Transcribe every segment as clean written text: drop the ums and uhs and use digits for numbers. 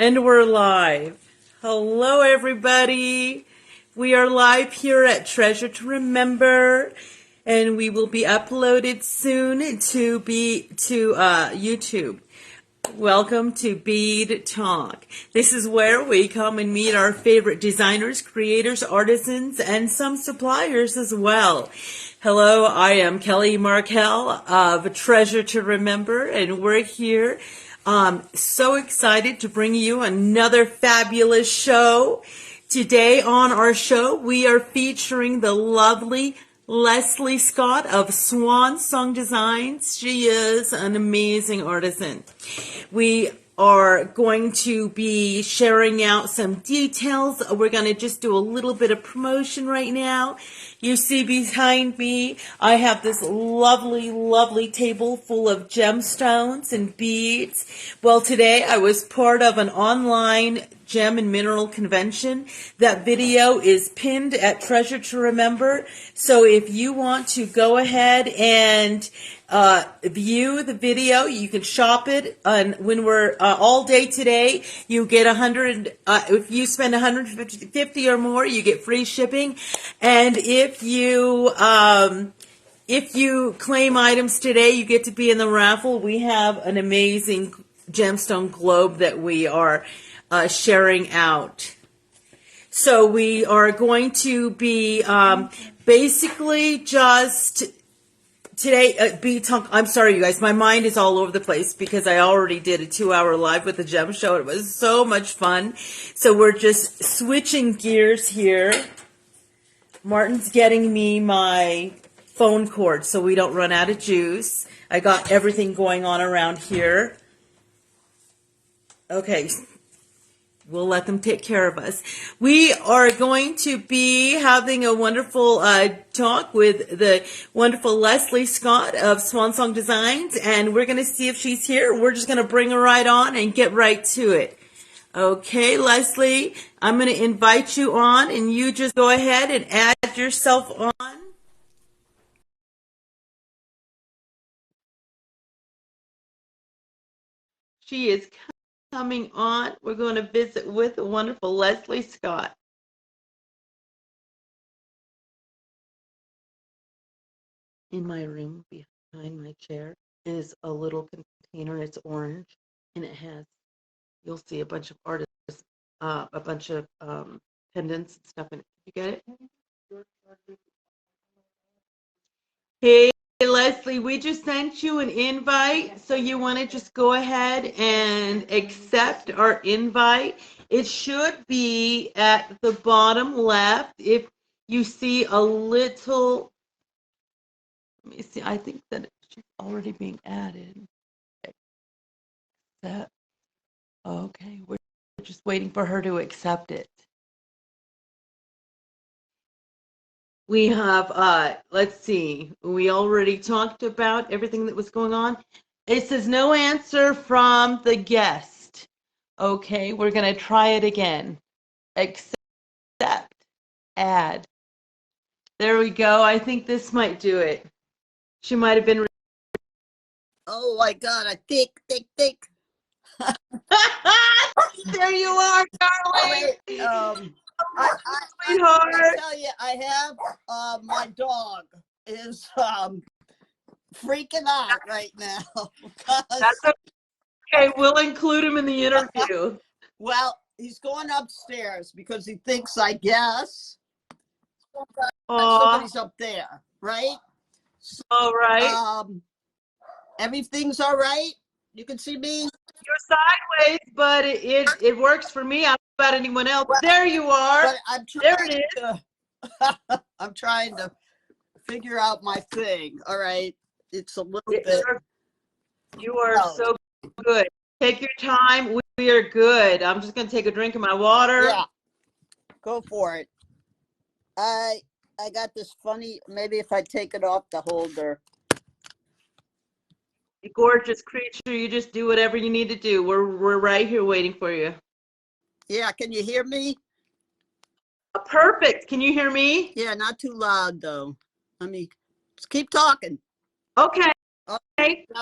And we're live. Hello, everybody. We are live here at Treasure to Remember, and we will be uploaded soon to YouTube. Welcome to BEAD TALK. This is where we come and meet our favorite designers, creators, artisans, and some suppliers as well. Hello, I am Kelly Markell of Treasure to Remember, and we're here. So excited to bring you another fabulous show. Today on our show, we are featuring the lovely Lesley Scott of Swan Song Designs. She is an amazing artisan. We are going to be sharing out some details. We're going to just do a little bit of promotion right now. You see behind me, I have this lovely, lovely table full of gemstones and beads. Well, today I was part of an online gem and mineral convention. That video is pinned at Treasure to Remember. So if you want to go ahead and view the video, you can shop it. And when we're all day today, you get 100. If you spend 150 or more, you get free shipping. And if you claim items today, you get to be in the raffle. We have an amazing gemstone globe that we are sharing out. So we are going to be basically just today, BEAD TALK. I'm sorry, you guys. My mind is all over the place because I already did a 2-hour live with the gem show. It was so much fun. So we're just switching gears here. Martin's getting me my phone cord so we don't run out of juice. I got everything going on around here. Okay. We'll let them take care of us. We are going to be having a wonderful talk with the wonderful Lesley Scott of Swan Song Designs, and we're going to see if she's here. We're just going to bring her right on and get right to it. Okay, Lesley, I'm going to invite you on, and you just go ahead and add yourself on. She is coming on. We're going to visit with the wonderful Lesley Scott. In my room behind my chair is a little container. It's orange, and it has, you'll see a bunch of artists, a bunch of pendants and stuff in it. You get it? Hey, Lesley, we just sent you an invite, so you want to just go ahead and accept our invite. It should be at the bottom left. If you see a little, let me see, I think that it's already being added. Okay, we're just waiting for her to accept it. We have, let's see, we already talked about everything that was going on. It says no answer from the guest. Okay, we're going to try it again. Accept, add. There we go. I think this might do it. She might have been. Oh my God, a thick. There you are, darling. Sweetheart. I tell you, I have my dog is freaking out right now. That's okay. We'll include him in the interview. Well, he's going upstairs because he thinks, I guess, somebody's up there, right? So, all right. Everything's all right. You can see me. You're sideways, but it works for me. I don't know about anyone else. Well, there you are. There it is. I'm trying to figure out my thing. All right. It's a little bit. You are so good. Take your time. We are good. I'm just going to take a drink of my water. Yeah. Go for it. I got this funny, maybe if I take it off the holder. You gorgeous creature. You just do whatever you need to do. We're right here waiting for you. Yeah. Can you hear me? Perfect. Can you hear me? Yeah. Not too loud though. Let me just keep talking. Okay.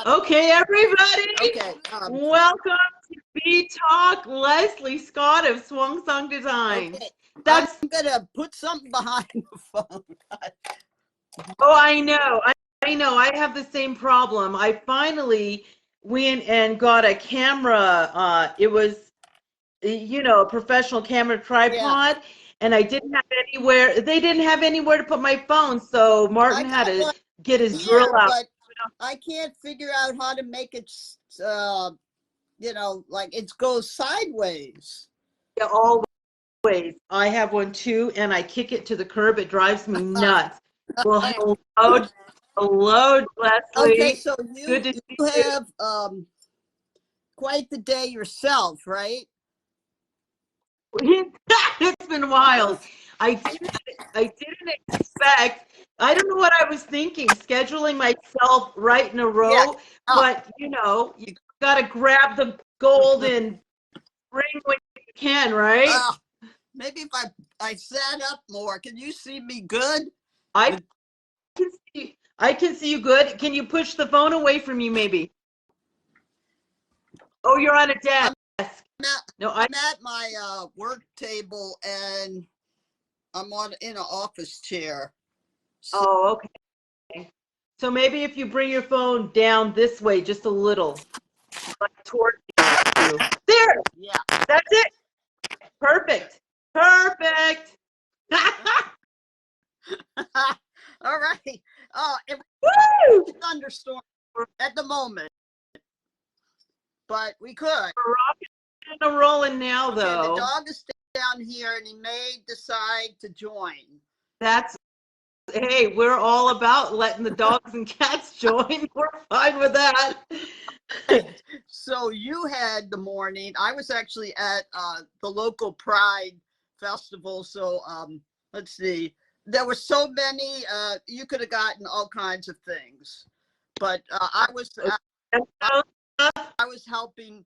Okay, everybody. Okay. Welcome to BEAD TALK, Leslie Scott of Swan Song Designs. Okay, That's I'm gonna put something behind the phone. Oh, I know. I know. I have the same problem. I finally went and got a camera. It was, a professional camera Yeah, tripod, and I didn't have anywhere. They didn't have anywhere to put my phone, so I Martin had got to one get his drill here, out. but I can't figure out how to make it, like it goes sideways. Yeah, always. I have one too, and I kick it to the curb. It drives me nuts. Well, hello, Okay, Leslie. so Good you to see you you. have quite the day yourself, right? It's been wild. I didn't expect. I don't know what I was thinking, scheduling myself right in a Yeah. row, Oh, but you got to grab the golden ring when you can, right? uh, maybe if I sat up more, can you see me good? I I can see you good. Can you push the phone away from you maybe? Oh, you're on a desk. I'm at No, I'm at my work table and I'm in an office chair. So, oh, okay. So maybe if you bring your phone down this way just a little, like toward you. There, yeah. that's it. Perfect. Perfect. All right. It Woo! was a thunderstorm at the moment, but we could. We're rocking and rolling now, Okay, the though. dog is down here and he may decide to join. That's, hey, we're all about letting the dogs and cats join. We're fine with that. So you had the morning. I was actually at the local Pride Festival. So let's see. There were so many. You could have gotten all kinds of things, but I was helping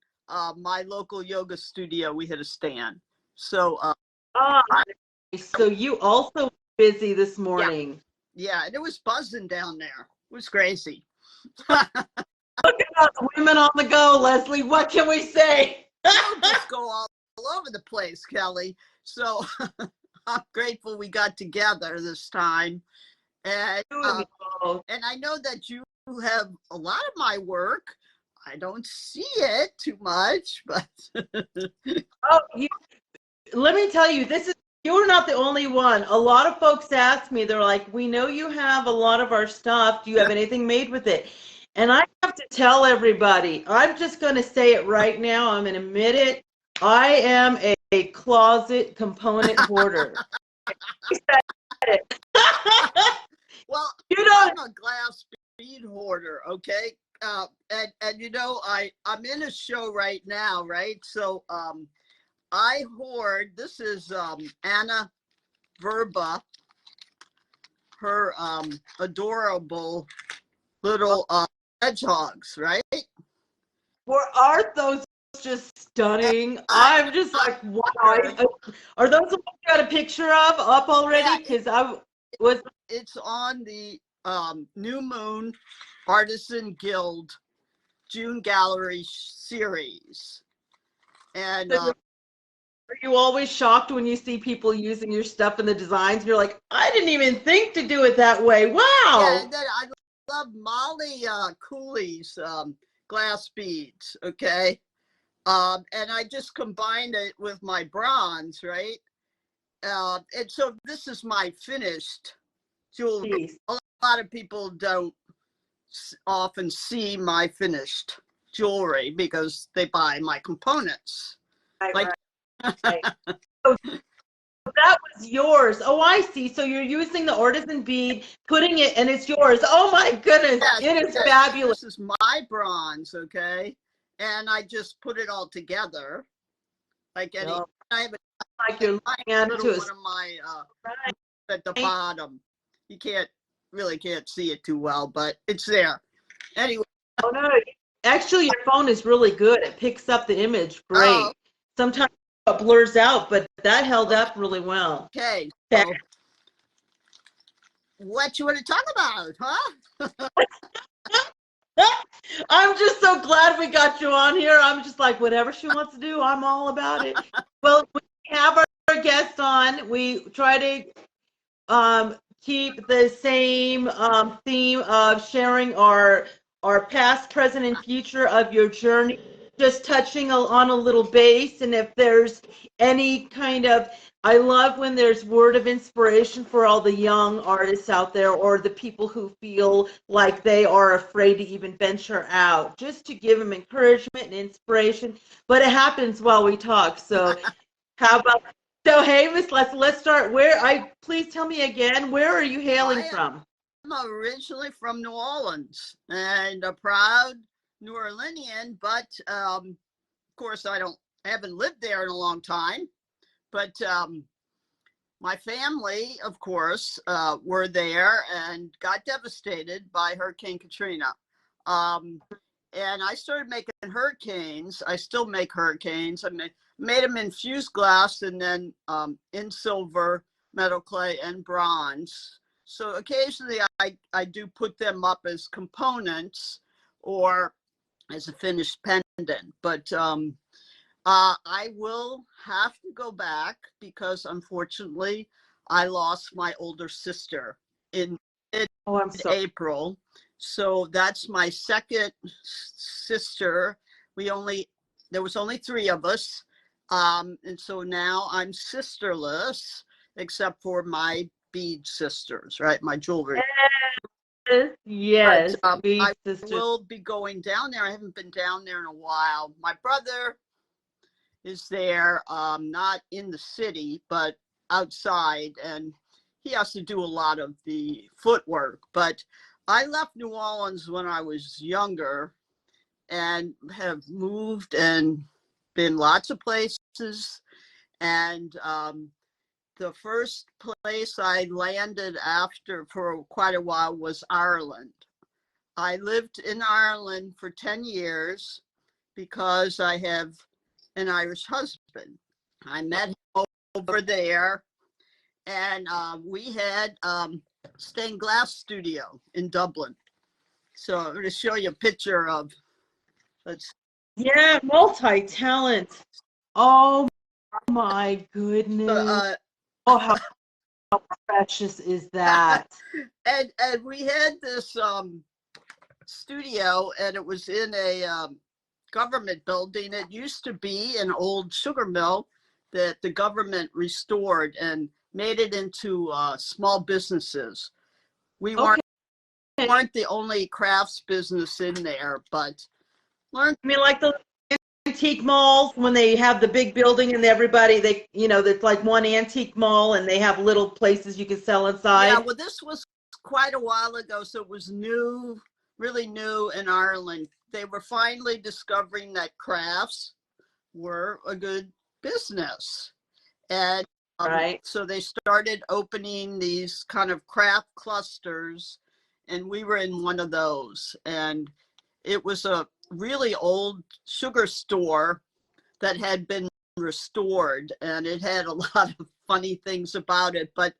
my local yoga studio. We had a stand. So Oh, so you also busy this yeah, morning. yeah, and it was buzzing down there. It was crazy. Look at us, women on the go, Leslie. What can we say? We'll just go all over the place, Kelly. So I'm grateful we got together this time. And and I know that you have a lot of my work. I don't see it too much, but Oh, let me tell you, you're not the only one. A lot of folks ask me, they're like, we know you have a lot of our stuff. Do you have anything made with it? And I have to tell everybody, I'm just going to say it right now. I'm going to admit it. I am a closet component hoarder. well, You know, I'm a glass bead hoarder, okay? And I'm in a show right now, right? So I hoard. This is Anna Verba, her adorable little hedgehogs, right? aren't those just stunning? I, I'm just I like, wow. Are those the ones you got a picture of up yeah, already? Because I was. it's on the New Moon Artisan Guild June Gallery series. And Are you always shocked when you see people using your stuff in the designs? You're like, I didn't even think to do it that way. yeah, Wow. and then I love Molly Cooley's glass beads, okay? And I just combined it with my bronze, right? And so this is my finished jewelry. Jeez. A lot of people don't often see my finished jewelry because they buy my components. Right, Like, right. So that was yours. Oh, I see. So you're using the artisan bead, putting it, and it's yours. Oh my goodness. yes, It is fabulous. this is my bronze, okay? And I just put it all together. Like any, No, I have like you're looking at it little to one of my right. at the bottom. You really can't see it too well, but it's there. Anyway. Oh no. Actually, your phone is really good. It picks up the image Oh, great. Sometimes it blurs out, but that held up really well. okay. So what you want to talk about, huh? I'm just so glad we got you on here. I'm just like, whatever she wants to do, I'm all about it. Well, we have our guest on. We try keep the same theme of sharing our past, present, and future of your journey. Just touching on a little base, and if there's any kind of, I love when there's word of inspiration for all the young artists out there, or the people who feel like they are afraid to even venture out, just to give them encouragement and inspiration. But it happens while we talk. So how about, so hey, Miss Les, let's start. Please tell me again, where are you hailing from? I'm originally from New Orleans and a proud New Orleanian, but of course I haven't lived there in a long time. But my family, of course, were there and got devastated by Hurricane Katrina. And I started making hurricanes. I still make hurricanes. I made them in fused glass and then in silver, metal clay, and bronze. So occasionally I do put them up as components or as a finished pendant. But I will have to go back because unfortunately I lost my older sister in April. So that's my second sister. There was only three of us. And so now I'm sisterless, except for my bead sisters, right? My jewelry. Yes, but, I will be going down there. I haven't been down there in a while. My brother is there, not in the city, but outside, and he has to do a lot of the footwork. But I left New Orleans when I was younger and have moved and been lots of places. And the first place I landed after for quite a while was Ireland. I lived in Ireland for 10 years because I have an Irish husband. I met him over there, and we had stained glass studio in Dublin. So I'm going to show you a picture of. Yeah, multi-talent. Oh my goodness. Oh, how precious is that? and we had this studio, and it was in a government building. It used to be an old sugar mill that the government restored and made it into small businesses. We weren't the only crafts business in there, but learned. I mean, like the antique malls when they have the big building and everybody, that's like one antique mall and they have little places you can sell inside. Yeah, well, this was quite a while ago, so it was new, really new in Ireland. They were finally discovering that crafts were a good business. And so they started opening these kind of craft clusters, and we were in one of those. And it was a really old sugar store that had been restored, and it had a lot of funny things about it. But,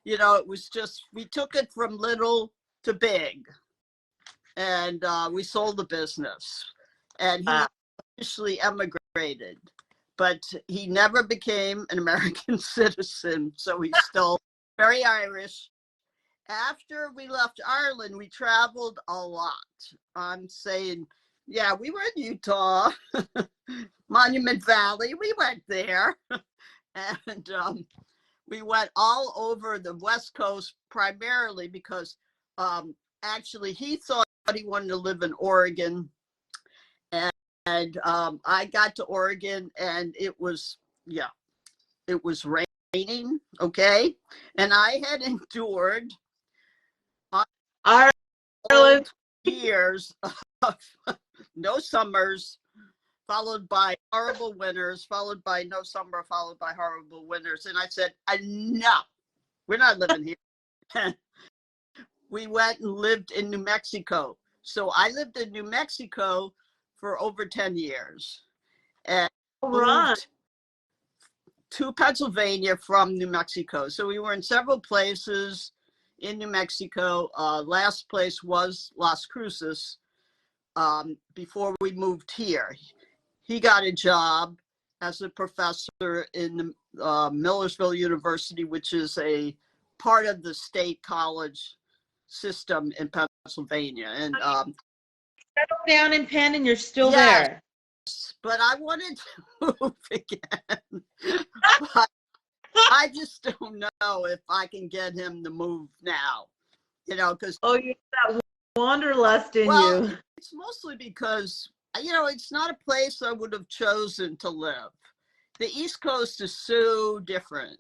it was just, we took it from little to big, and we sold the business. And he officially emigrated, but he never became an American citizen, so he's still very Irish. After we left Ireland, we traveled a lot. I'm saying, yeah, we were in Utah, Monument Valley. We went there, and we went all over the West Coast primarily because actually he thought he wanted to live in Oregon. And I got to Oregon, and it was raining, okay? And I had endured years of no summers, followed by horrible winters, followed by no summer, followed by horrible winters. And I said, no, we're not living here. We went and lived in New Mexico. So I lived in New Mexico for over 10 years. And moved to Pennsylvania from New Mexico. So we were in several places in New Mexico. Last place was Las Cruces. before we moved here. He got a job as a professor in Millersville University, which is a part of the state college system in Pennsylvania. And settled down in Penn and you're still yes, there. but I wanted to move again. But I just don't know if I can get him to move now, you know, because you have that wanderlust in you. It's mostly because, you know, it's not a place I would have chosen to live. The East Coast is so different.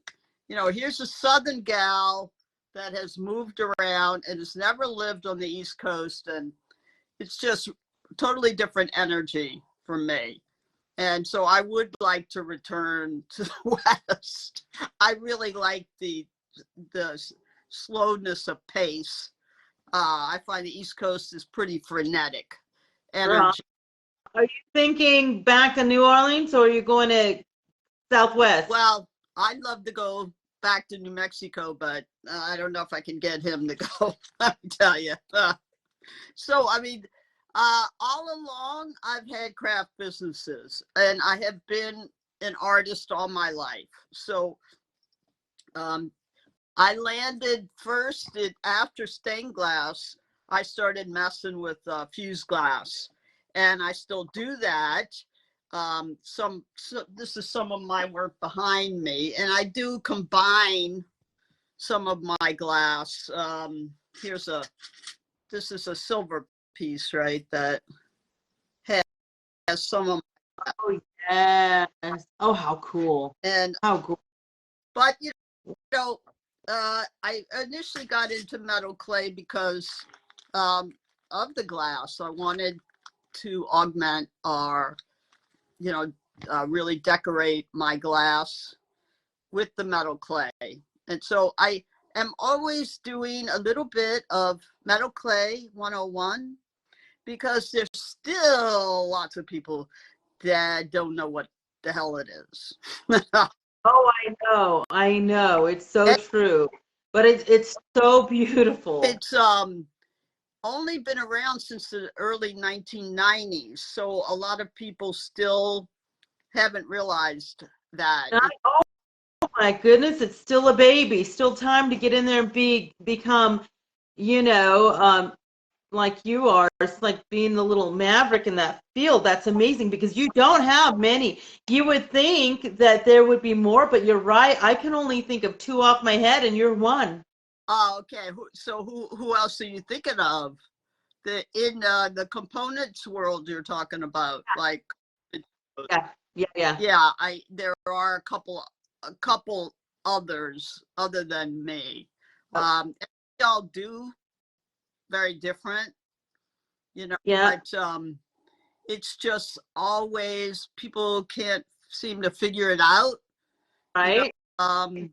You know, here's a Southern gal that has moved around and has never lived on the East Coast, and it's just totally different energy for me. And so I would like to return to the West. I really like the slowness of pace. I find the East Coast is pretty frenetic energy. Are you thinking back to New Orleans, or are you going to Southwest? Well, I'd love to go back to New Mexico, but I don't know if I can get him to go. Let me tell you. So, I mean, all along, I've had craft businesses, and I have been an artist all my life. So, I landed first after stained glass. I started messing with fused glass, and I still do that. So this is some of my work behind me, and I do combine some of my glass. This is a silver piece, right, that has some of my, oh yes, oh how cool, and how cool. But you know, I initially got into metal clay because of the glass. I wanted to augment or, you know, really decorate my glass with the metal clay. And so I am always doing a little bit of metal clay 101, because there's still lots of people that don't know what the hell it is. Oh, I know. It's so true. But it's so beautiful. It's only been around since the early 1990s, so a lot of people still haven't realized that. Oh my goodness, it's still a baby. Still time to get in there and become, you know, like you are. It's like being the little maverick in that field. That's amazing, because you don't have many. You would think that there would be more, but you're right. I can only think of 2 off my head, and you're one. Oh, okay. So who else are you thinking of? In the components world you're talking about, like Yeah. There are a couple others other than me. They all do very different, you know. Yeah. But it's just always people can't seem to figure it out. Right. You know,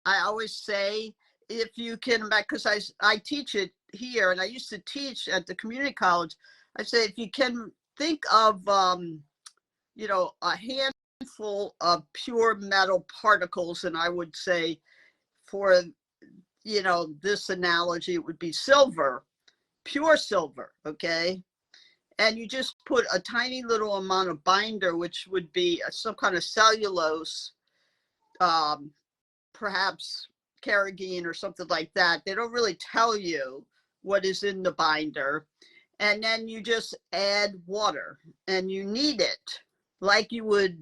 I always say, if you can, because I teach it here, and I used to teach at the community college. I say, if you can think of, you know, a handful of pure metal particles, and I would say, for, you know, this analogy, it would be silver, pure silver, okay? And you just put a tiny little amount of binder, which would be some kind of cellulose, perhaps carrageen or something like that. They don't really tell you what is in the binder. And then you just add water, and you knead it like you would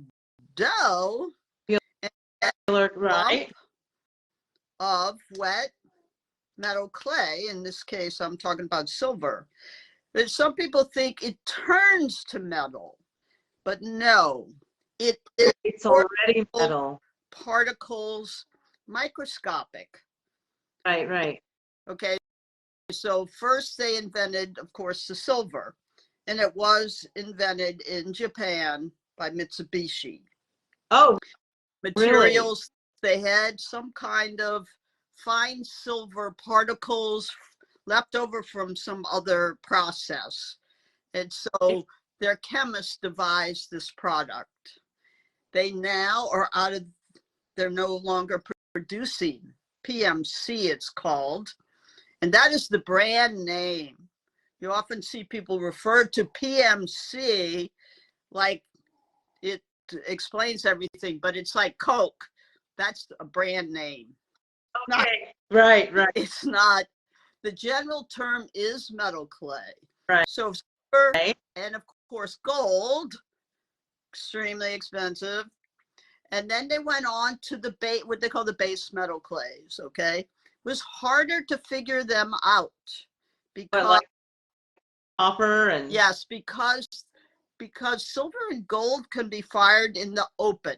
dough, right, of wet metal clay. In this case, I'm talking about silver. But some people think it turns to metal, but no, it's already metal. Particles, microscopic. Right. Okay, so first they invented, of course, the silver, and it was invented in Japan by Mitsubishi. Oh, Materials, really? they had some kind of fine silver particles left over from some other process. And so their chemists devised this product. They now are they're no longer producing PMC, it's called. And that is the brand name. You often see people refer to PMC like it explains everything, but it's like Coke. That's a brand name. Okay. Right. It's not. The general term is metal clay. Right. So silver and of course gold, extremely expensive. And then they went on to the what they call the base metal clays. Okay, it was harder to figure them out because like copper and yes, because silver and gold can be fired in the open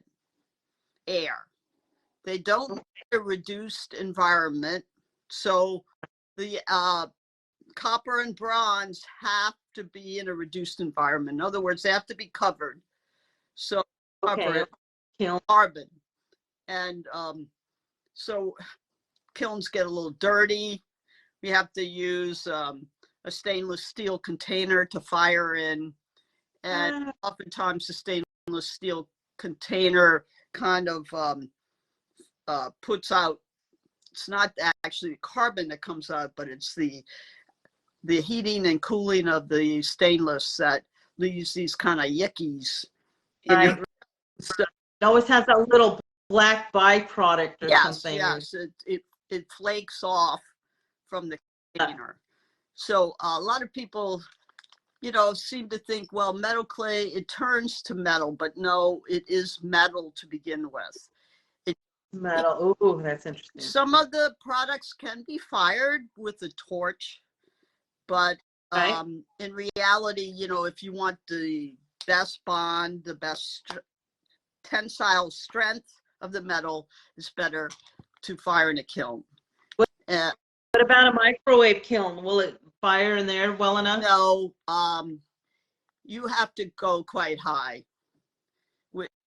air. They don't need a reduced environment. So the copper and bronze have to be in a reduced environment. In other words, they have to be covered. So cover it, carbon. And so kilns get a little dirty. We have to use a stainless steel container to fire in. And oftentimes the stainless steel container kind of puts out, it's not actually the carbon that comes out, but it's the heating and cooling of the stainless that leaves these kind of yickies. Right. It always has a little black byproduct or something. Yes, it flakes off from the container. So a lot of people, seem to think, well, metal clay, it turns to metal, but no, it is metal to begin with. Metal. Ooh, that's interesting. Some of the products can be fired with a torch, but in reality, if you want the best bond, the best tensile strength of the metal, it's better to fire in a kiln. What about a microwave kiln? Will it fire in there well enough? No, you have to go quite high.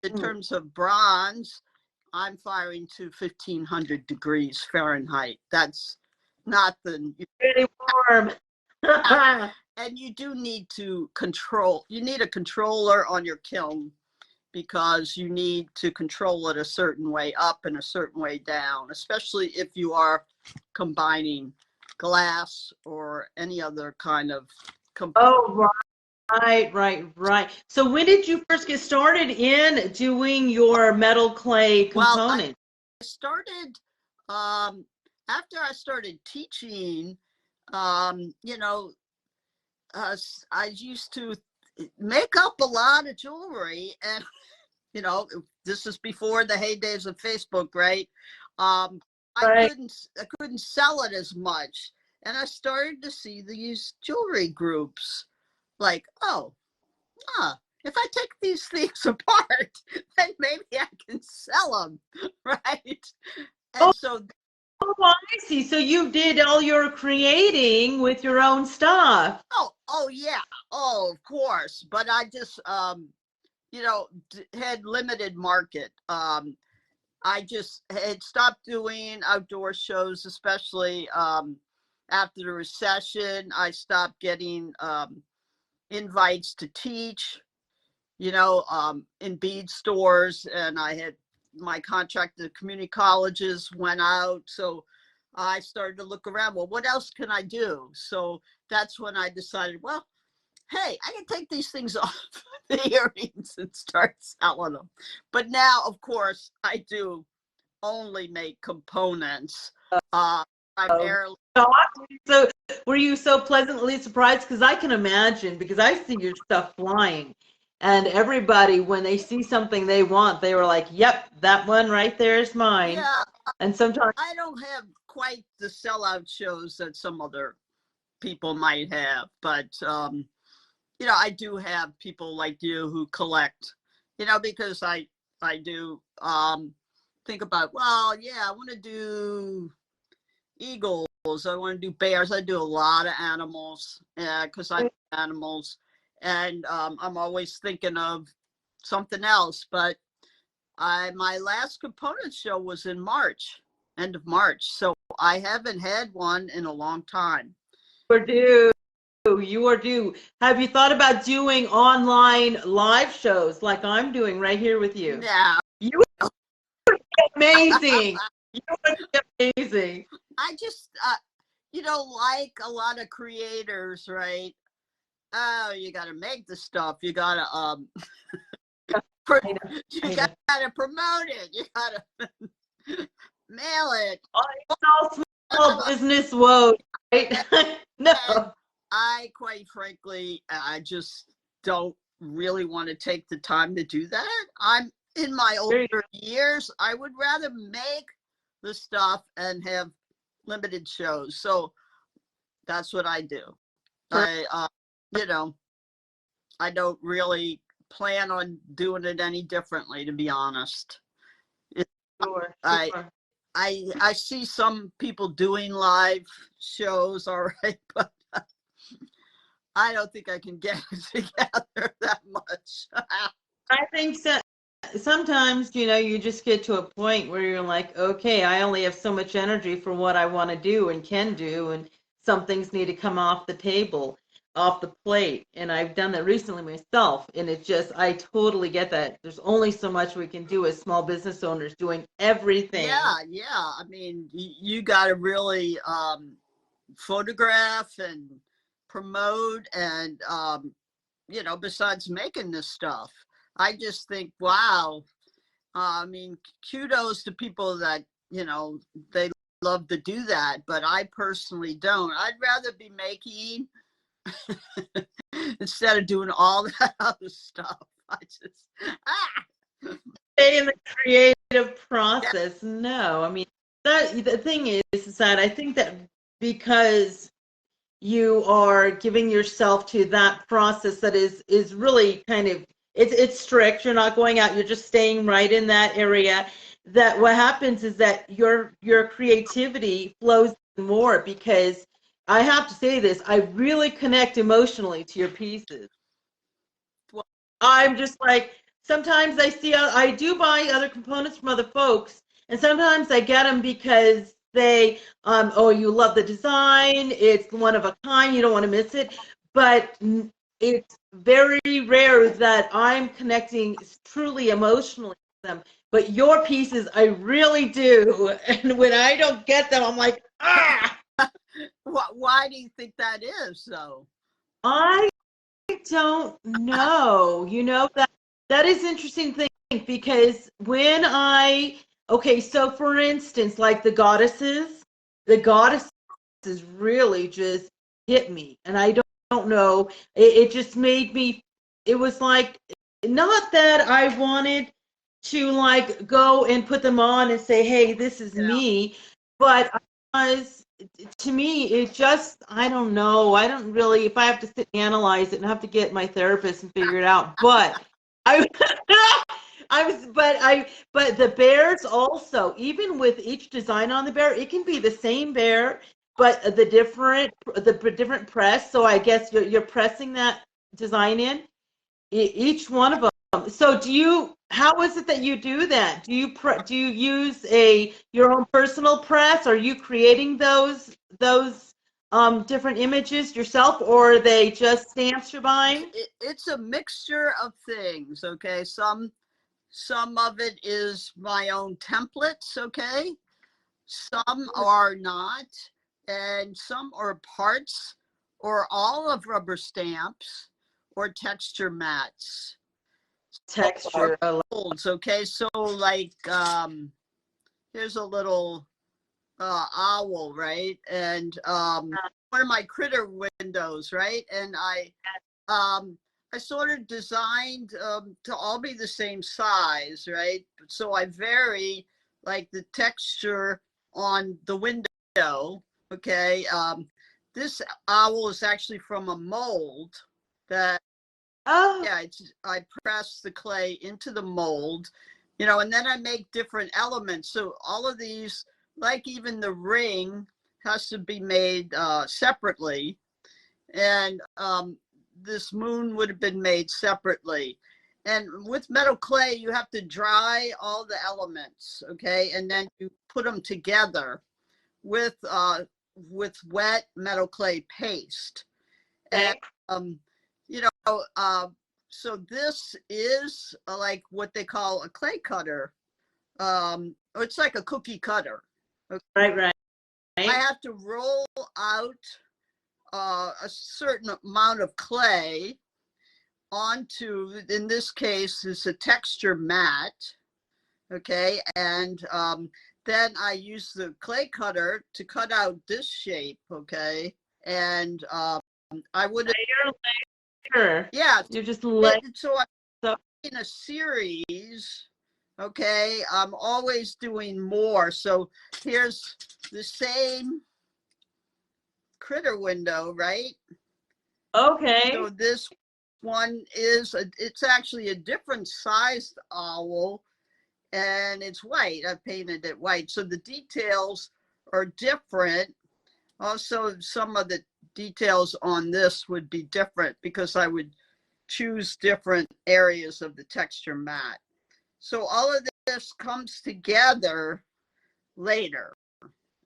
In terms of bronze, I'm firing to 1500 degrees Fahrenheit. That's not pretty warm. And you do need to control. You need a controller on your kiln because you need to control it a certain way up and a certain way down, especially if you are combining glass or any other kind of component. Oh, right. So when did you first get started in doing your metal clay component? Well, I started after I started teaching. I used to make up a lot of jewelry, and this is before the heydays of Facebook, right? I couldn't sell it as much, and I started to see these jewelry groups like, if I take these things apart, then maybe I can sell them, right? And so I see. So you did all your creating with your own stuff. Oh yeah. Oh, of course. But I just, had limited market. I just had stopped doing outdoor shows, especially after the recession. I stopped getting invites to teach, in bead stores, and I had my contract at the community colleges went out. So I started to look around. Well, what else can I do? So that's when I decided, well, hey, I can take these things off the earrings and start selling them. But now, of course, I do only make components. Primarily. So were you so pleasantly surprised? Because I can imagine, because I see your stuff flying, and everybody, when they see something they want, they were like, yep, that one right there is mine. Yeah. And sometimes I don't have quite the sellout shows that some other people might have, but I do have people like you who collect, because I do think about, well, yeah, I want to do eagles, I want to do bears, I do a lot of animals because I like animals, and I'm always thinking of something else. But my last component show was in March, end of March, so I haven't had one in a long time. You are due. Have you thought about doing online live shows like I'm doing right here with you? No. You are amazing. You are amazing. I just, like a lot of creators, right? Oh, you got to make the stuff. You got to you got to promote it. You got to mail it. It's all small business woes, right? No. And I, quite frankly, I just don't really want to take the time to do that. I'm in my older years. I would rather make the stuff and have limited shows. So that's what I do. I don't really plan on doing it any differently, to be honest. Sure. I see some people doing live shows, all right, but I don't think I can get it together that much. I think so. Sometimes, you just get to a point where you're like, okay, I only have so much energy for what I want to do and can do, and some things need to come off the table, off the plate. And I've done that recently myself, and I totally get that. There's only so much we can do as small business owners doing everything. Yeah. I mean, you got to really photograph and promote and, besides making this stuff. I just think, wow. I mean, kudos to people that, they love to do that, but I personally don't. I'd rather be making instead of doing all that other stuff. I just, Stay in the creative process. Yeah. No, I mean, the thing is that I think that because you are giving yourself to that process that is really kind of, it's strict. You're not going out, you're just staying right in that area. That what happens is that your creativity flows more, because I have to say this, I really connect emotionally to your pieces. I'm just like, sometimes I do buy other components from other folks, and sometimes I get them because they, you love the design, it's one of a kind, you don't want to miss it. But it's very rare that I'm connecting truly emotionally with them. But your pieces, I really do. And when I don't get them, I'm like, ah! Why do you think that is, though? I don't know. That is interesting thing, because when so for instance, like the goddesses really just hit me, and I don't know. It just made me. It was like, not that I wanted to like go and put them on and say, "Hey, this is me," but to me, it just, I don't know. I don't really, if I have to sit and analyze it and have to get my therapist and figure it out, but but the bears also, even with each design on the bear, it can be the same bear, but the different press. So I guess you're pressing that design in each one of them. So how is it that you do that? Do you use your own personal press? Are you creating those different images yourself, or are they just stamps you're buying? It's a mixture of things. Okay, some of it is my own templates. Okay, some are not, and some are parts or all of rubber stamps or texture mats. Texture molds. Okay, so like here's a little owl, right? And one of my critter windows, right? And I sort of designed to all be the same size, right? So I vary like the texture on the window. Okay, this owl is actually from a mold that. Oh. Yeah, I press the clay into the mold, and then I make different elements. So all of these, like even the ring, has to be made separately, and this moon would have been made separately. And with metal clay, you have to dry all the elements, okay, and then you put them together with wet metal clay paste, and so this is like what they call a clay cutter. It's like a cookie cutter. Okay. Right. I have to roll out a certain amount of clay onto, in this case, is a texture mat. Okay, and then I use the clay cutter to cut out this shape. Okay, and I would layer. Yeah, you're just laying. So I'm in a series. Okay, I'm always doing more. So here's the same critter window, right? Okay. So this one is it's actually a different sized owl, and it's white. I painted it white, so the details are different. Also, some of the details on this would be different because I would choose different areas of the texture mat. So all of this comes together later,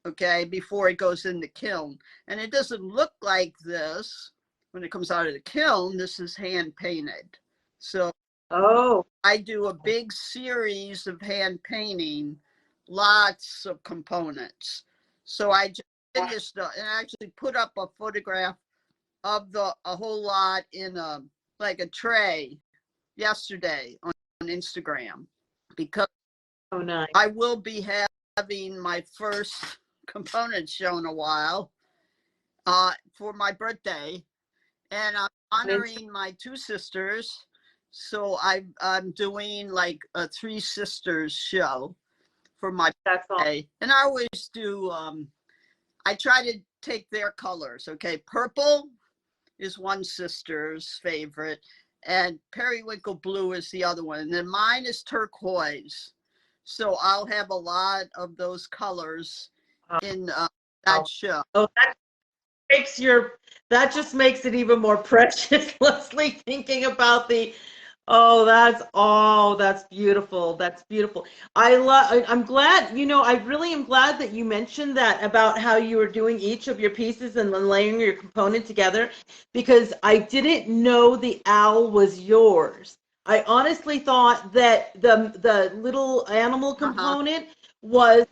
okay, before it goes in the kiln. And it doesn't look like this when it comes out of the kiln. This is hand painted. So I do a big series of hand painting, lots of components. So I just finished and actually put up a photograph of a whole lot in a tray yesterday on Instagram, because nice. I will be having my first component show in a while for my birthday, and I'm honoring my two sisters. So I'm doing like a three sisters show for my birthday. And I always do, I try to take their colors. Okay, purple is one sister's favorite, and periwinkle blue is the other one. And then mine is turquoise. So I'll have a lot of those colors in that show. Oh, that just makes it even more precious, Leslie, thinking about that's beautiful. That's beautiful. I'm glad, I really am glad that you mentioned that about how you were doing each of your pieces and then layering your component together, because I didn't know the owl was yours. I honestly thought that the little animal component was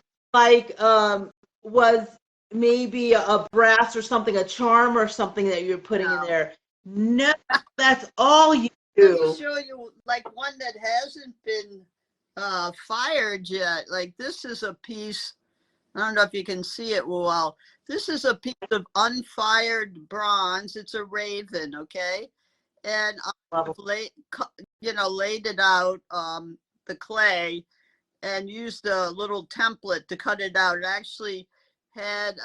was maybe a brass or something, a charm or something that you're putting in there. No, that's all you do. Let me show you like one that hasn't been fired yet. Like this is a piece, I don't know if you can see it well. This is a piece of unfired bronze. It's a raven, okay? And I've laid it out, the clay, and used a little template to cut it out. It actually had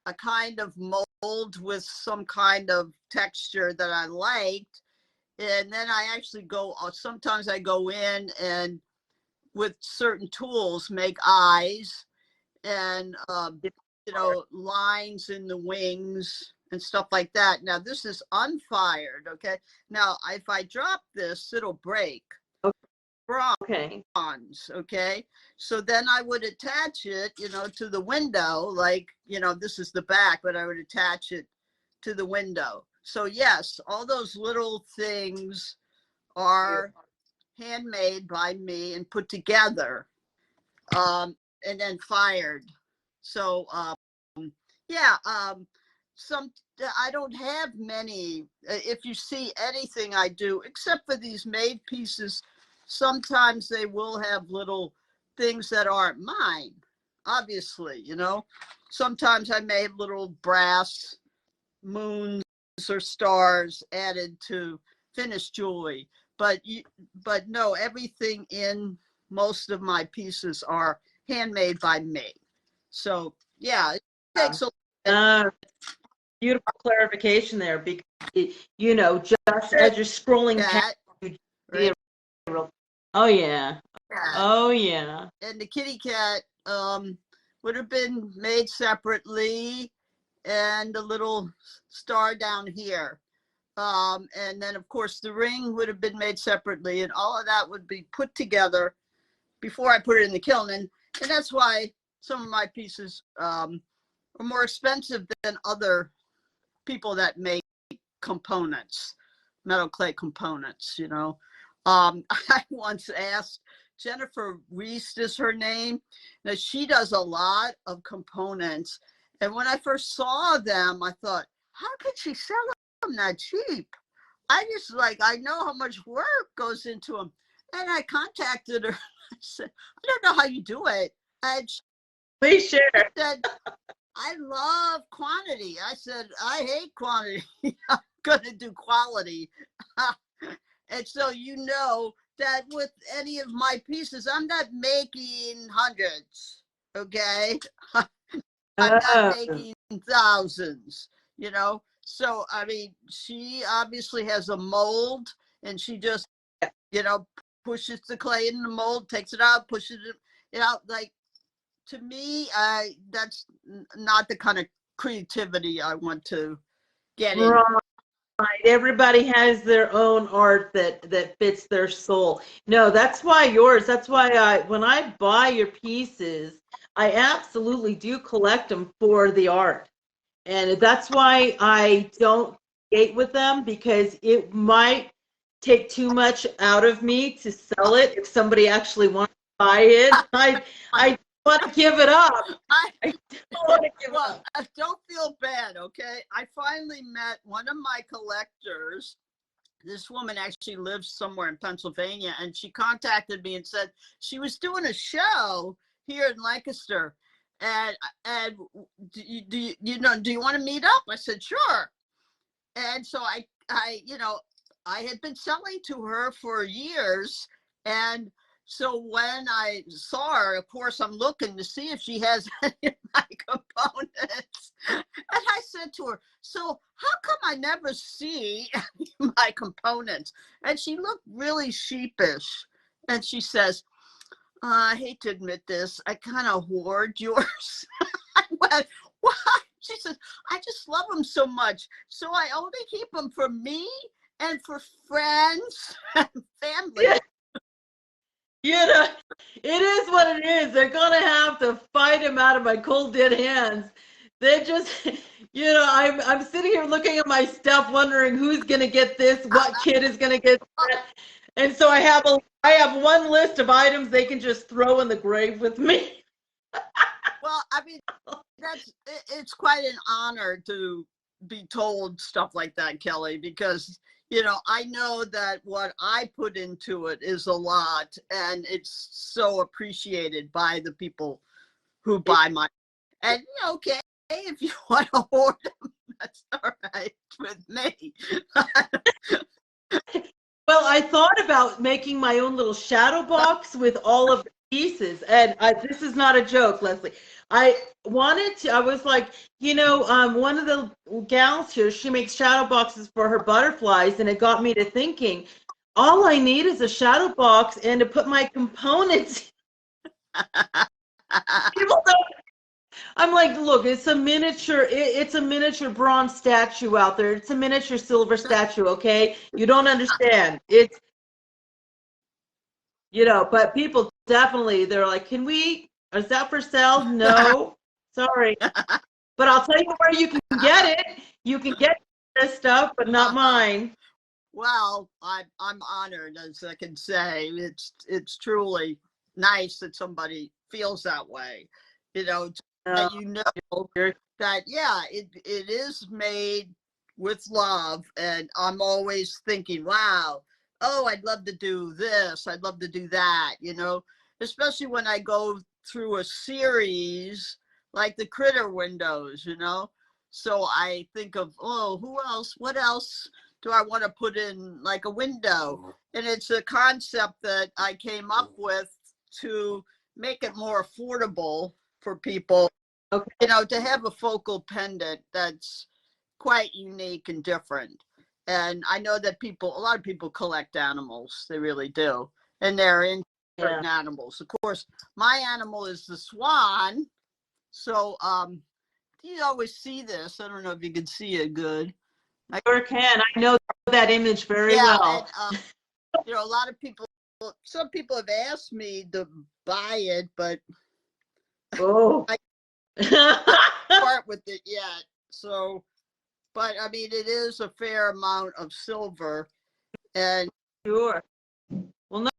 a kind of mold with some kind of texture that I liked. And then I actually sometimes I go in and with certain tools make eyes and, lines in the wings and stuff like that. Now this is unfired, okay? Now, if I drop this, it'll break. Bronze, okay? So then I would attach it, to the window, like, this is the back, but I would attach it to the window. So yes, all those little things are handmade by me and put together, and then fired. So I don't have many. If you see anything I do, except for these made pieces, sometimes they will have little things that aren't mine, obviously, Sometimes I may have little brass moons or stars added to finished jewelry, but no, everything in most of my pieces are handmade by me. So yeah, it takes a beautiful clarification there, because just as you're scrolling past, right? Oh yeah. Oh yeah. And the kitty cat would have been made separately, and a little star down here. And then of course the ring would have been made separately, and all of that would be put together before I put it in the kiln. And that's why some of my pieces are more expensive than other people that make components, metal clay components, I once asked Jennifer Reese is her name. Now she does a lot of components, And when I first saw them, I thought, how could she sell them that cheap? I know how much work goes into them. And I contacted her. I said, I don't know how you do it. And she Please share. said, I love quantity. I said, I hate quantity. I'm going to do quality. And so you know that with any of my pieces, I'm not making hundreds, okay? I'm not making thousands, you know? So, I mean, she obviously has a mold, and she just, you know, pushes the clay in the mold, takes it out, pushes it out. Like, to me, that's not the kind of creativity I want to get in. Right. Everybody has their own art that fits their soul. No, that's why that's why when I buy your pieces, I absolutely do collect them for the art. And that's why I don't skate with them, because it might take too much out of me to sell it if somebody actually wants to buy it. I want to give it up. I don't want to give it up. Don't feel bad, okay? I finally met one of my collectors. This woman actually lives somewhere in Pennsylvania, and she contacted me and said she was doing a show here in Lancaster. And do you want to meet up? I said, sure. And so I had been selling to her for years. And so when I saw her, of course, I'm looking to see if she has any of my components. And I said to her, so how come I never see my components? And she looked really sheepish. And she says, I hate to admit this, I kind of hoard yours. I went, what? She says, I just love them so much. So I only keep them for me and for friends and family. Yeah. You know, it is what it is. They're going to have to fight him out of my cold dead hands. They just, you know, I'm sitting here looking at my stuff, wondering who's going to get this, what kid is going to get that. And so I have one list of items they can just throw in the grave with me. Well, I mean, it's quite an honor to be told stuff like that, Kelly, because, you know, I know that what I put into it is a lot, and it's so appreciated by the people who buy my, and okay, if you want to hoard them, that's all right with me. Well, I thought about making my own little shadow box with all of the pieces, and this is not a joke, Leslie. I was like, you know, one of the gals here, she makes shadow boxes for her butterflies, and it got me to thinking, all I need is a shadow box and to put my components. People don't. I'm like, look, it's a miniature bronze statue out there. It's a miniature silver statue, okay? You don't understand. It's, you know, but people definitely, they're like, is that for sale? No, sorry. But I'll tell you where you can get it. You can get this stuff, but not mine. Well, I'm honored, as I can say. It's truly nice that somebody feels that way. You know, that you know that, yeah, it is made with love. And I'm always thinking, wow, oh, I'd love to do this. I'd love to do that, you know, especially when I go through a series like the Critter Windows, you know. So I think of, oh, who else? What else do I want to put in, like a window? And it's a concept that I came up with to make it more affordable for people, okay, you know, to have a focal pendant that's quite unique and different. And I know that a lot of people collect animals, they really do, and they're in certain animals. Of course, my animal is the swan. So you always see this. I don't know if you can see it good. I sure can. I know that image very well. And, you know, a lot of people, some people have asked me to buy it, but I can't part with it yet. So, but I mean, it is a fair amount of silver, and sure. Well,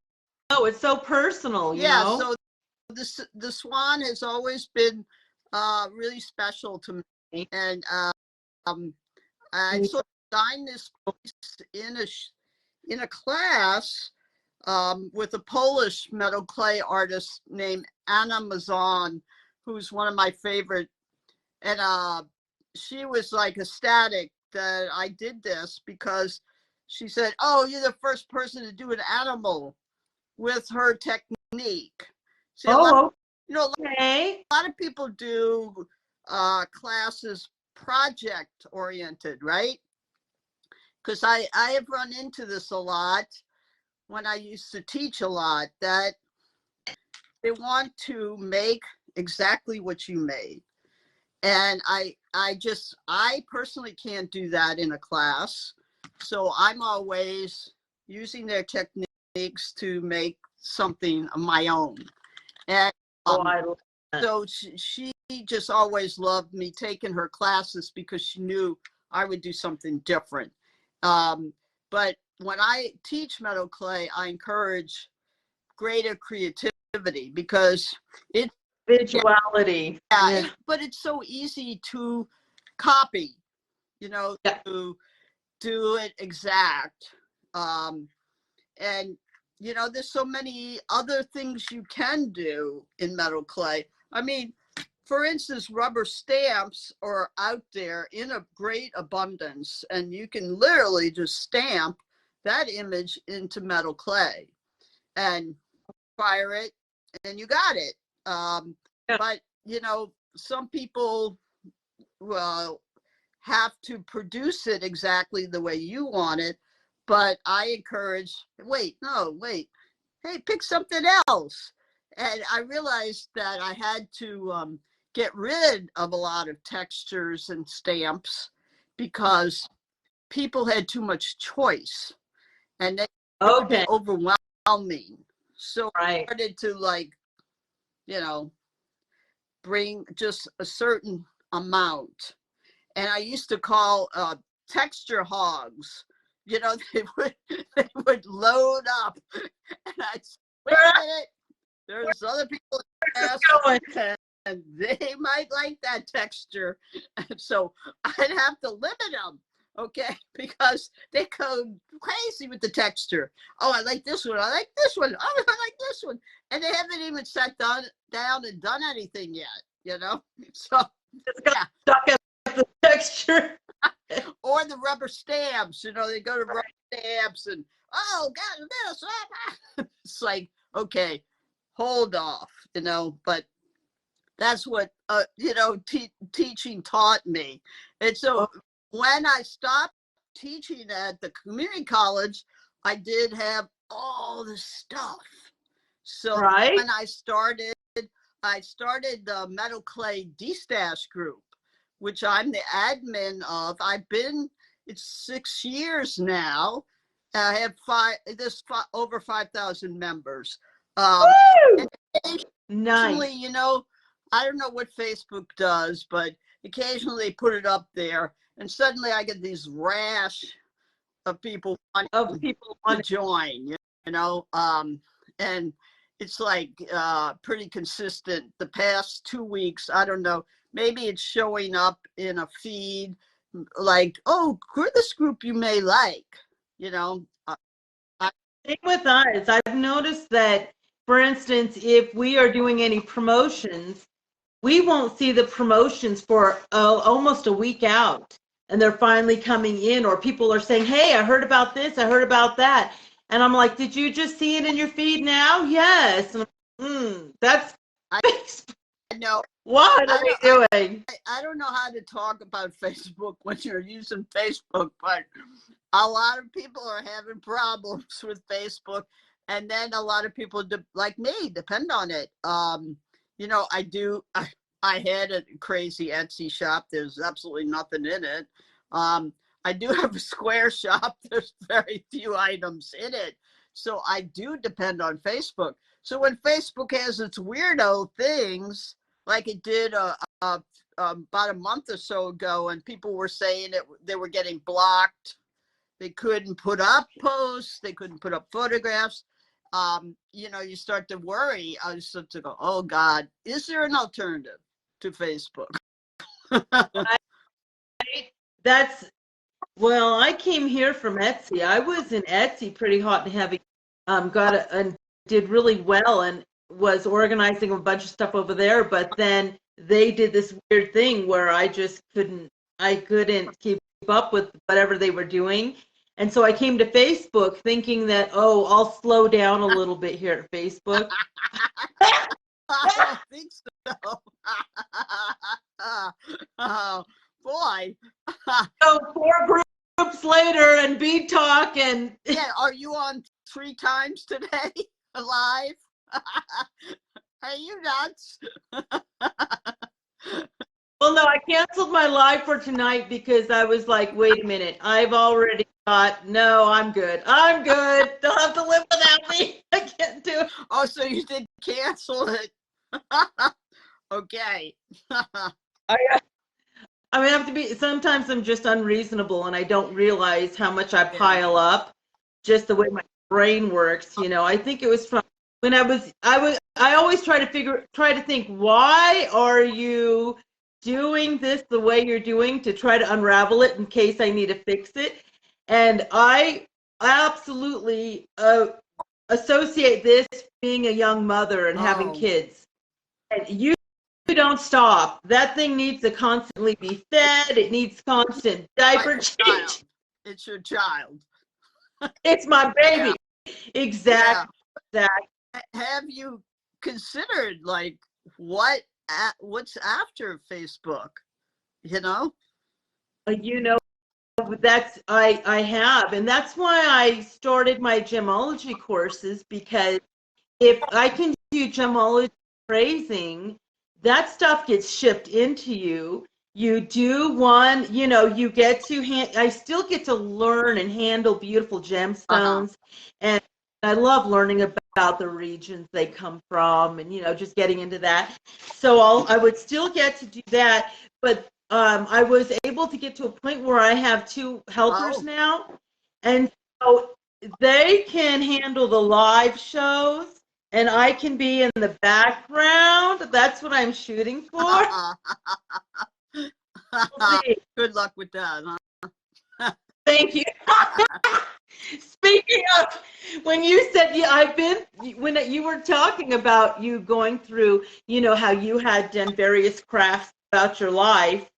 no, it's so personal. You know? So the swan has always been really special to me. And I sort of designed this piece in a class with a Polish metal clay artist named Anna Mazon, who's one of my favorite. And she was like ecstatic that I did this because she said, "Oh, you're the first person to do an animal with her technique." See, a lot of people do classes project oriented, right? Because I have run into this a lot when I used to teach a lot, that they want to make exactly what you made. And I personally can't do that in a class. So I'm always using their techniques to make something of my own. And so she just always loved me taking her classes because she knew I would do something different. But when I teach metal clay, I encourage greater creativity because it's visuality. Yeah, but it's so easy to copy, to do it exact. And, there's so many other things you can do in metal clay. I mean, for instance, rubber stamps are out there in a great abundance, and you can literally just stamp that image into metal clay and fire it, and you got it. But, some people have to produce it exactly the way you want it. But I encourage, wait, hey, pick something else. And I realized that I had to get rid of a lot of textures and stamps because people had too much choice, and it would be overwhelming. So I started to bring just a certain amount. And I used to call texture hogs. They would load up, and I'd say, wait a minute, there's other people and they might like that texture. And so I'd have to limit them, okay, because they go crazy with the texture. Oh, I like this one. I like this one. Oh, I like this one. And they haven't even sat down and done anything yet, So it's got stuck at the texture. Or the rubber stamps, they go to rubber stamps and, oh, got this. It's like, okay, hold off, but that's what, teaching taught me. And so when I stopped teaching at the community college, I did have all the stuff. So when I started the Metal Clay D-Stash group, which I'm the admin of. It's 6 years now. I have over 5,000 members. And occasionally, I don't know what Facebook does, but occasionally they put it up there, and suddenly I get these rash of people wanting to join, and it's like pretty consistent. The past 2 weeks, I don't know, maybe it's showing up in a feed like, oh, this group you may like, Same with us. I've noticed that, for instance, if we are doing any promotions, we won't see the promotions for almost a week out. And they're finally coming in, or people are saying, hey, I heard about this, I heard about that. And I'm like, did you just see it in your feed now? Yes. That's I know. What are they doing? I don't know how to talk about Facebook when you're using Facebook, but a lot of people are having problems with Facebook. And then a lot of people, like me, depend on it. I had a crazy Etsy shop. There's absolutely nothing in it. I do have a Square shop. There's very few items in it. So I do depend on Facebook. So when Facebook has its weirdo things, like it did about a month or so ago, and people were saying they were getting blocked. They couldn't put up posts. They couldn't put up photographs. You start to worry. I start to go, oh God, is there an alternative? to Facebook. Well, I came here from Etsy. I was in Etsy pretty hot and heavy. And did really well and was organizing a bunch of stuff over there. But then they did this weird thing where I just couldn't keep up with whatever they were doing. And so I came to Facebook thinking that, oh, I'll slow down a little bit here at Facebook. I don't think so. Oh, boy. So 4 groups later and BEAD TALK and... Yeah, are you on 3 times today live? Are you nuts? Well, no, I canceled my live for tonight because I was like, wait a minute, I've already got, no, I'm good. I'm good. They'll have to live without me. I can't do it. Oh, so you did cancel it. Okay. I mean, I have to be, sometimes I'm just unreasonable and I don't realize how much I pile up, just the way my brain works. You know, I think it was from when I always try to think, why are you doing this the way you're doing, to try to unravel it in case I need to fix it. And I absolutely associate this being a young mother and having kids. And you don't stop. That thing needs to constantly be fed. It needs constant diaper change. It's your child. It's my baby. Yeah. Exactly. Yeah. Have you considered like what's after Facebook? You know, that's I have, and that's why I started my gemology courses, because if I can do gemology phrasing, that stuff gets shipped into you. You do one, you get to I still get to learn and handle beautiful gemstones, and I love learning about the regions they come from, and just getting into that. So I would still get to do that, but I was able to get to a point where I have 2 helpers now, and so they can handle the live shows, and I can be in the background. That's what I'm shooting for. Good luck with that, huh? Thank you. Speaking of, when you said, when you were talking about you going through, how you had done various crafts about your life,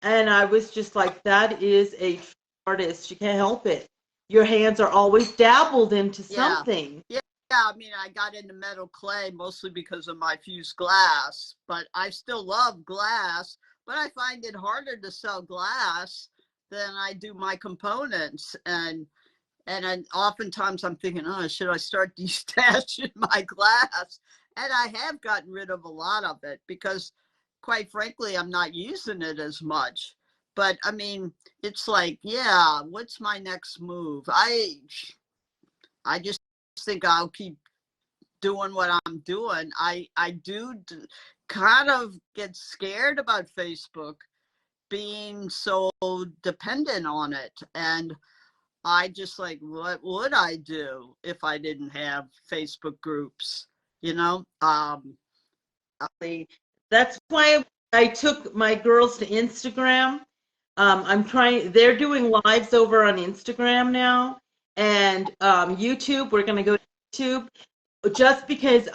and I was just like, that is a artist. You can't help it. Your hands are always dabbled into something. Yeah, I mean, I got into metal clay mostly because of my fused glass, but I still love glass, but I find it harder to sell glass than I do my components. And oftentimes I'm thinking, oh, should I start destashing my glass? And I have gotten rid of a lot of it because, quite frankly, I'm not using it as much. But I mean, it's like, yeah, what's my next move? I just think I'll keep doing what I'm doing. I do kind of get scared about Facebook being so dependent on it. And I just like, what would I do if I didn't have Facebook groups? That's why I took my girls to Instagram. They're doing lives over on Instagram now, and YouTube, we're going to go to YouTube, just because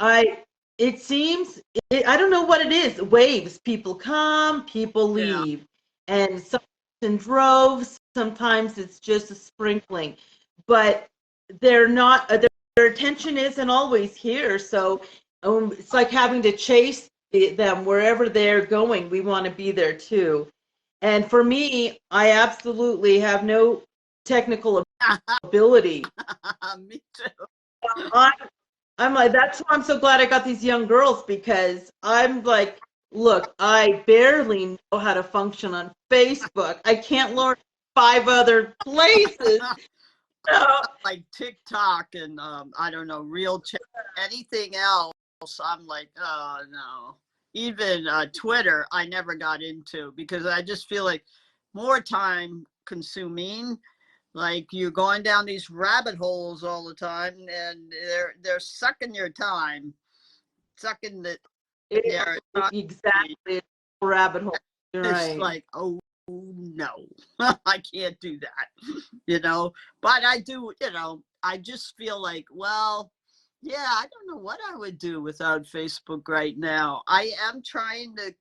it seems, I don't know what it is, waves, people come, people leave, and sometimes in droves, sometimes it's just a sprinkling, but they're not, their attention isn't always here, so it's like having to chase them wherever they're going. We want to be there too. And for me, I absolutely have no technical ability. Me too. I'm like, that's why I'm so glad I got these young girls, because I'm like, look, I barely know how to function on Facebook. I can't learn 5 other places. Like TikTok and I don't know, real chat, anything else. I'm like, oh no. Even Twitter, I never got into because I just feel like more time consuming. Like you're going down these rabbit holes all the time, and they're sucking your time, sucking the. Exactly. rabbit hole. You're it's right. like, oh no, I can't do that, but I do, I just feel like, well, yeah, I don't know what I would do without Facebook right now. I am trying to,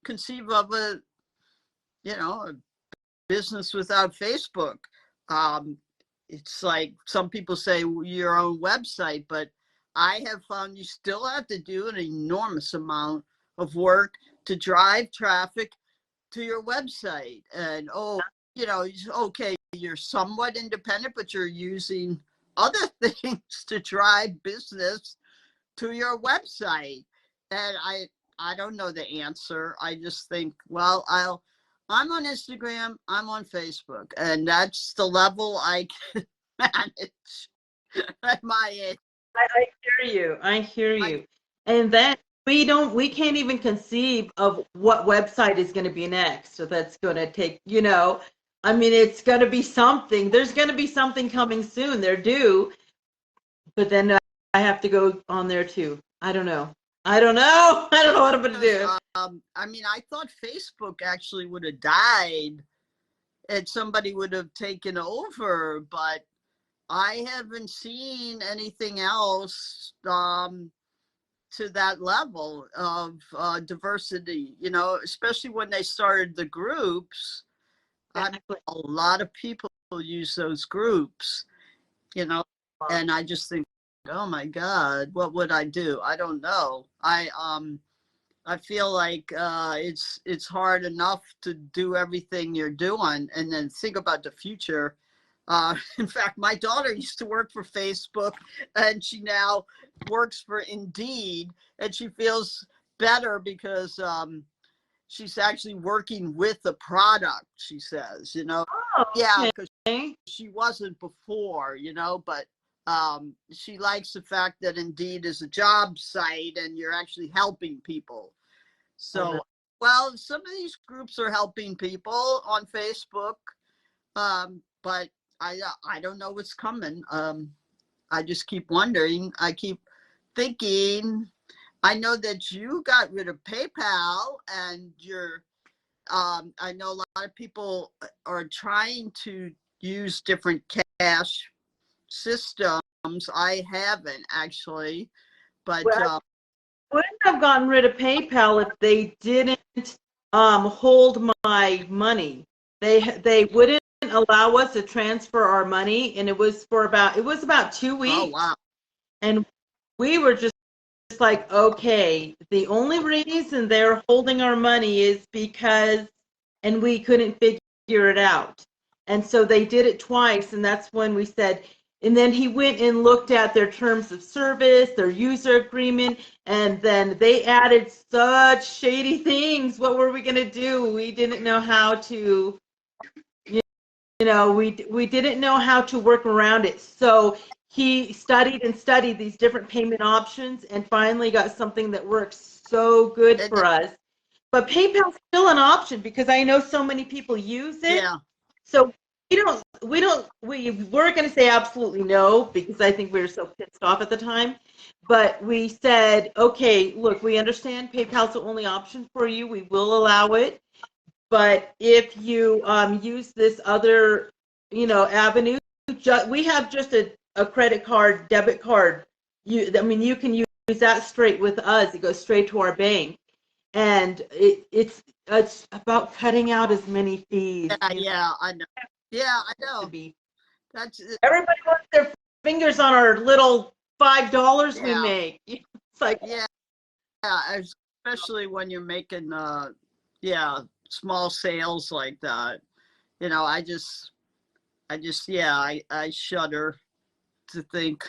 conceive of a business without Facebook. It's like some people say your own website, but I have found you still have to do an enormous amount of work to drive traffic to your website. And okay, you're somewhat independent, but you're using other things to drive business to your website. And I don't know the answer. I just think, well, I'm on Instagram, I'm on Facebook, and that's the level I can manage at my age. I hear you. I hear you. And then we can't even conceive of what website is going to be next. So that's going to take, I mean, it's going to be something. There's going to be something coming soon. They're due. But then I have to go on there too. I don't know. I don't know what I'm going to do. I mean, I thought Facebook actually would have died and somebody would have taken over, but I haven't seen anything else to that level of diversity, especially when they started the groups. Exactly. A lot of people use those groups, and I just think, oh my God, what would I do? I don't know. I feel like it's hard enough to do everything you're doing, and then think about the future. In fact, my daughter used to work for Facebook, and she now works for Indeed, and she feels better because she's actually working with the product, she says, Oh, yeah, because okay. she wasn't before, but she likes the fact that Indeed is a job site and you're actually helping people. So, well, some of these groups are helping people on Facebook, but I don't know what's coming. I just keep wondering. I keep thinking. I know that you got rid of PayPal, and I know a lot of people are trying to use different cash systems. I haven't actually, but Wouldn't have gotten rid of PayPal if they didn't hold my money. They wouldn't allow us to transfer our money, and it was about 2 weeks. oh wow, And we were just like, okay, the only reason they're holding our money is because, and we couldn't figure it out. And so they did it twice, and that's when we said, and then he went and looked at their terms of service, their user agreement, and then they added such shady things. What were we going to do? We didn't know how to, we didn't know how to work around it. So he studied and studied these different payment options and finally got something that works so good for us. But PayPal's still an option because I know so many people use it. yeah. So we were going to say absolutely no because I think we were so pissed off at the time. But we said, okay, look, we understand PayPal's the only option for you. We will allow it. But if you use this other, avenue, we have just a credit card, debit card. You can use that straight with us. It goes straight to our bank. And it's about cutting out as many fees. Yeah, I know. Yeah, I know. That's everybody wants their fingers on our little $5 we make. It's like yeah, especially when you're making small sales like that. I shudder to think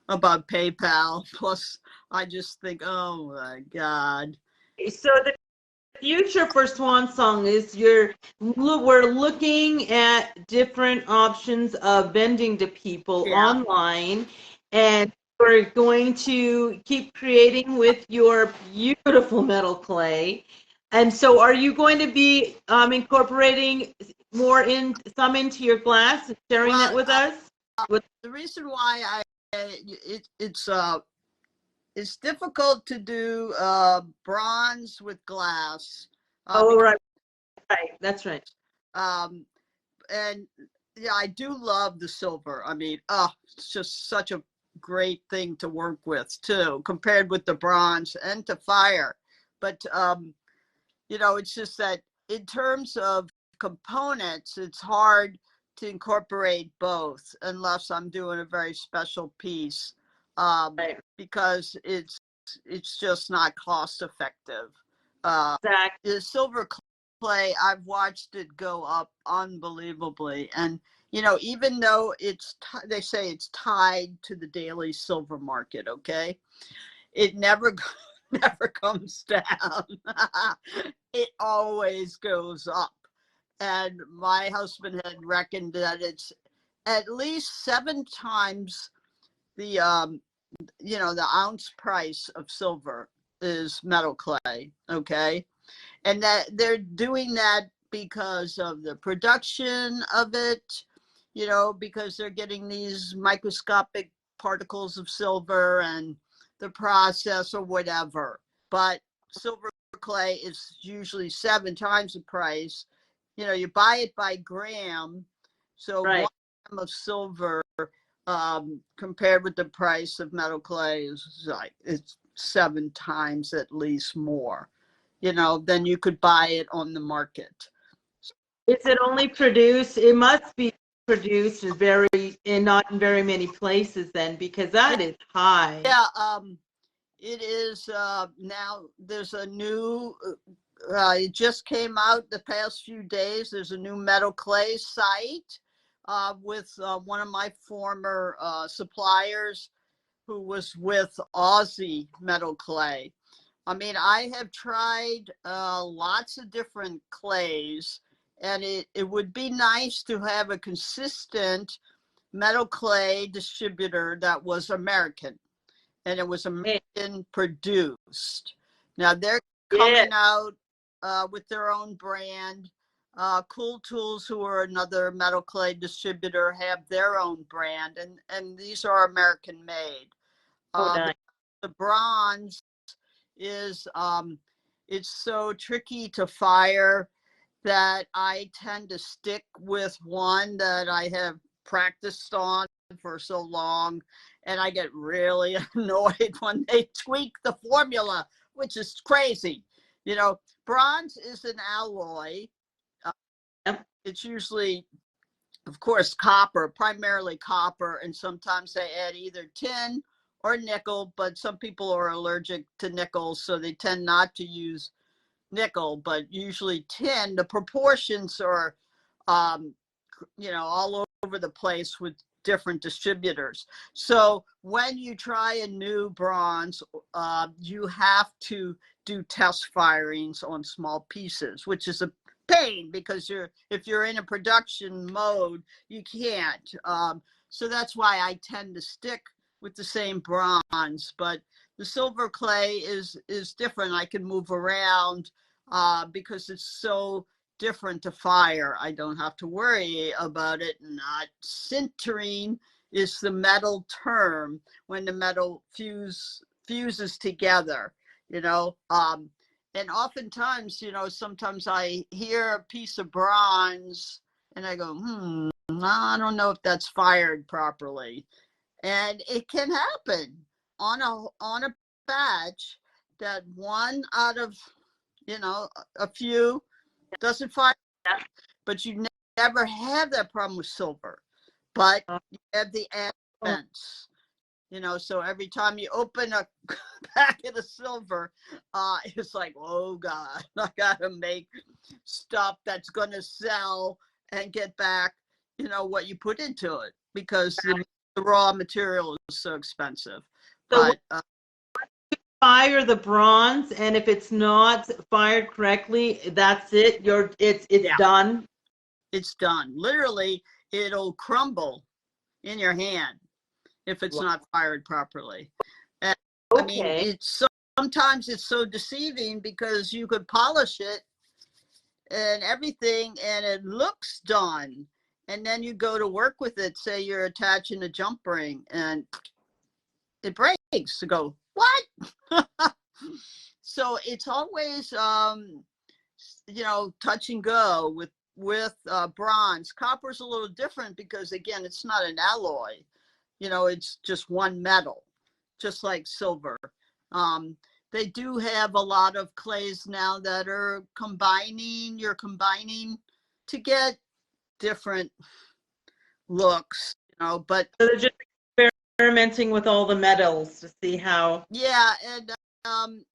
about PayPal. Plus, I just think, oh my God. So the future for Swan Song is we're looking at different options of vending to people online, and we're going to keep creating with your beautiful metal clay. And so are you going to be incorporating some into your glass and sharing that with us? The reason why it's difficult to do bronze with glass. Right. That's right. And yeah, I do love the silver. I mean, it's just such a great thing to work with too, compared with the bronze and to fire. But it's just that in terms of components, it's hard to incorporate both unless I'm doing a very special piece, Right. because it's just not cost effective. Exactly. The silver clay, I've watched it go up unbelievably, and even though they say it's tied to the daily silver market, okay, it never never comes down. It always goes up. And my husband had reckoned that it's at least 7 times the the ounce price of silver is metal clay, okay? And that they're doing that because of the production of it, because they're getting these microscopic particles of silver and the process or whatever. But silver clay is usually 7 times the price. You buy it by gram. So Right. 1 gram of silver, compared with the price of metal clay, is like it's 7 times at least more, than you could buy it on the market. Is it only produced? It must be produced not in very many places then, because that is high. Yeah, it is. Now there's a new. It just came out the past few days. There's a new metal clay site with one of my former suppliers, who was with Aussie Metal Clay. I mean, I have tried lots of different clays, and it would be nice to have a consistent metal clay distributor that was American, and it was American produced. Now they're coming out with their own brand. Cool Tools, who are another metal clay distributor, have their own brand, and these are American made. Nice. The bronze is it's so tricky to fire that I tend to stick with one that I have practiced on for so long, and I get really annoyed when they tweak the formula, which is crazy. Bronze is an alloy. It's usually, of course, copper, primarily copper, and sometimes they add either tin or nickel, but some people are allergic to nickel, so they tend not to use nickel, but usually tin. The proportions are, all over the place with different distributors. So when you try a new bronze, you have to do test firings on small pieces, which is a pain because if you're in a production mode, you can't. So that's why I tend to stick with the same bronze. But the silver clay is different. I can move around because it's so different to fire. I don't have to worry about it not sintering is the metal term when the metal fuses together, and oftentimes, sometimes I hear a piece of bronze and I go, I don't know if that's fired properly. And it can happen on a batch that one out of, a few doesn't fire, but you never have that problem with silver. But you have the advents, so every time you open a packet of silver, it's like, oh God, I gotta make stuff that's gonna sell and get back, what you put into it, because the raw material is so expensive. So but fire the bronze, and if it's not fired correctly, that's it. It's done. It's done. Literally, it'll crumble in your hand if it's not fired properly. And I mean, sometimes it's so deceiving because you could polish it and everything and it looks done, and then you go to work with it, say you're attaching a jump ring, and it breaks. To go, what? So it's always, you know, touch and go with bronze. Copper's a little different because, again, it's not an alloy. You know, it's just one metal, just like silver. They do have a lot of clays now that are combining. You're combining to get different looks, you know, but So they're just experimenting with all the metals to see how. yeah, and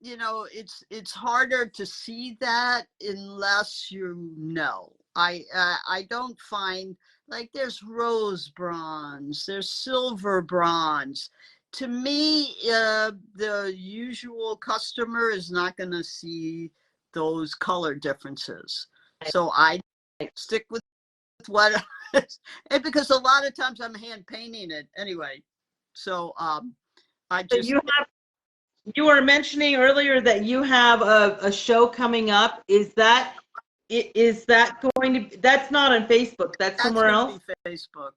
you know, it's harder to see that unless you know. I don't find, like, there's rose bronze, there's silver bronze. To me, the usual customer is not going to see those color differences. So I stick with what, and because a lot of times I'm hand painting it anyway. So I just. So you were mentioning earlier that you have a show coming up. Is that going to? That's not on Facebook. That's somewhere else. Facebook.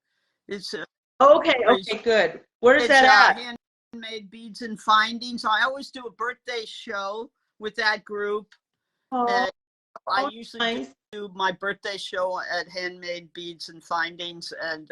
It's okay. Good. Where's that at? Handmade Beads and Findings. I always do a birthday show with that group. And I usually do my birthday show at Handmade Beads and Findings, and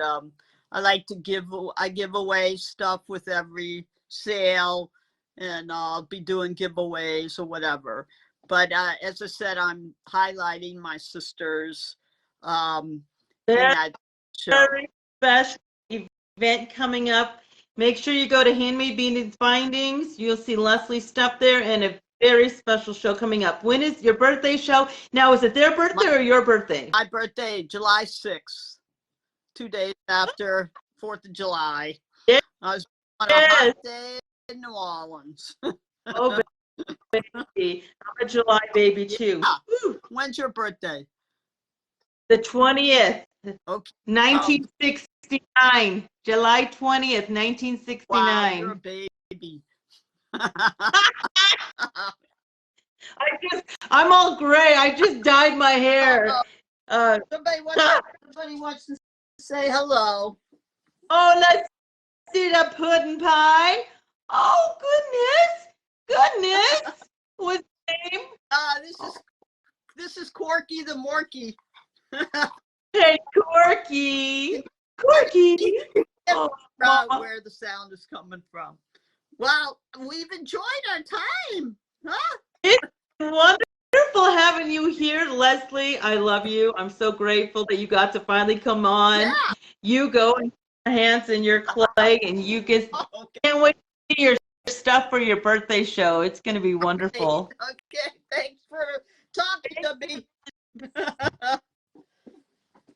I like to give away stuff with every sale, and I'll be doing giveaways or whatever. But as I said, I'm highlighting my sisters in that show. Very special event coming up. Make sure you go to Handmade Beads and Findings. You'll see Leslie's stuff there, and a very special show coming up. When is your birthday show? Now, is it their birthday or your birthday? My birthday, July 6th, 2 days after 4th of July. Yeah. I was on a hot day in New Orleans. Oh, baby. I'm a July baby, too. Yeah. When's your birthday? The 20th. Okay. 1969. July 20th, 1969. Wow, you're a baby. I'm all gray. I just dyed my hair. Somebody wants to say hello. Oh, let's see the pudding pie. Oh, goodness. What's his name? This is Corky the Morky. Hey, Corky. Oh, where the sound is coming from. Well, we've enjoyed our time. Huh? It's wonderful having you here, Leslie. I love you. I'm so grateful that you got to finally come on. Yeah. You go and your hands in your clay, and you can't wait to see your stuff for your birthday show. It's going to be wonderful. Okay. Thanks for talking to me.